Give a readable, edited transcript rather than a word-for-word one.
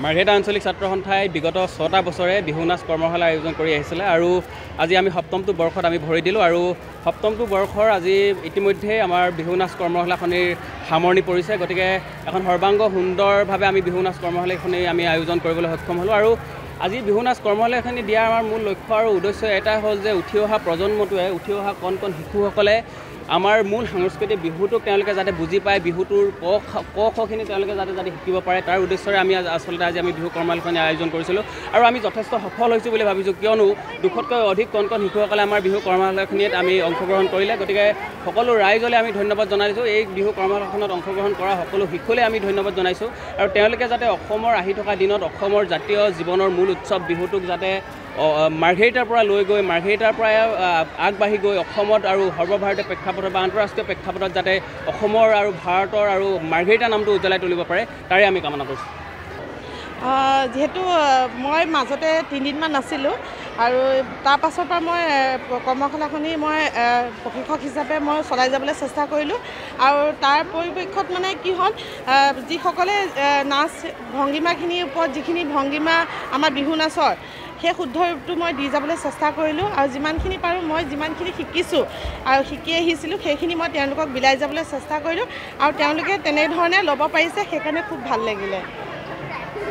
মাৰ্ঘেৰিটা আঞ্চলিক ছাত্ৰ সন্থাই বিগত 6টা বছৰে বিহু নাচ কৰ্মশালা আয়োজন কৰি আহিছিলে আৰু আজি আমি সপ্তমটো বৰ্ষত আমি ভৰি দিলোঁ আৰু সপ্তমটো বৰ্ষৰ আজি ইতিমধ্যে আমাৰ বিহু নাচ কৰ্মশালাখনিৰ সামৰণি পৰিছে গতিকে এখন সৰ্বাংগ সুন্দৰভাৱে আমি বিহু নাচ কৰ্মশালাখনি আমি আয়োজন কৰিবলৈ সক্ষম হ'লোঁ আৰু আজি বিহু নাচ কৰ্মশালাখনি দিয়াৰ আমাৰ মূল লক্ষ্য আৰু উদ্দেশ্য এটাই হ'ল যে উঠি অহা প্ৰজন্মটোৱে উঠি অহা কণ শিশুসকলে আমাৰ মূল সাংস্কৃতিক বিহুটোক তেওঁলোকে যাতে বুজি পায় বিহুটোৰ ক খখিনি তেওঁলোকে যাতে শিকিব পাৰে তাৰ উদ্দেশ্যৰে আমি আচলতে আজি আমি বিহু কৰ্মশালাখনি আয়োজন কৰিছিলোঁ আৰু আমি যথেষ্ট সফল হৈছোঁ বুলি ভাবিছোঁ কিয়নো 200তকৈ অধিক কণ শিশুসকলে আমাৰ বিহু কৰ্মশালাখনিত আমি অংশগ্ৰহণ কৰিলে গতিকে সকলো ৰাইজলৈ আমি ধন্যবাদ জনাইছোঁ এই বিহু কৰ্মশালাখনত অংশগ্ৰহণ কৰা সকলো শিশুলৈ আমি ধন্যবাদ জনাইছোঁ আৰু তেওঁলোকে যাতে অসমৰ আহি থকা দিনত অসমৰ জাতীয় জীৱনৰ মূল উৎসৱ বিহুটোক যাতে মাৰ্ঘেৰিটাৰ পৰা লৈ গৈ মাৰ্ঘেৰিটাৰ পৰা আগবাঢ়ি গৈ অসমত আৰু সৰ্বভাৰতীয় প্ৰেক্ষাপটত বা আন্তঃৰাষ্ট্ৰীয় প্ৰেক্ষাপটত যাতে অসমৰ আৰু ভাৰতৰ আৰু মাৰ্ঘেৰিটা নামটো উজ্বলাই তুলিব পাৰে তাৰে আমি কামনা কৰিছোঁ যেহেতু মই মাজতে 3 দিনমান নাছিলোঁ আৰু তাৰ পাছৰ পৰা মই কৰ্মশালাখনি মই প্ৰশিক্ষক হিচাপে মই চলাই যাবলৈ চেষ্টা কৰিলোঁ আৰু তাৰ পৰিপ্ৰেক্ষত মানে কি হ'ল যিসকলে নাচ ভংগীমাখিনিৰ ওপৰত যিখিনি ভংগীমা আমাৰ বিহু নাচৰ সেই শুদ্ধ ৰূপটো মই দি যাবলৈ চেষ্টা কৰিলোঁ আৰু যিমানখিনি পাৰোঁ মই যিমানখিনি শিকিছোঁ আৰু শিকি আহিছিলোঁ সেইখিনি মই তেওঁলোকক বিলাই যাবলৈ চেষ্টা কৰিলোঁ আৰু তেওঁলোকে তেনেধৰণে ল'ব পাৰিছে সেইকাৰণে খুব ভাল লাগিলে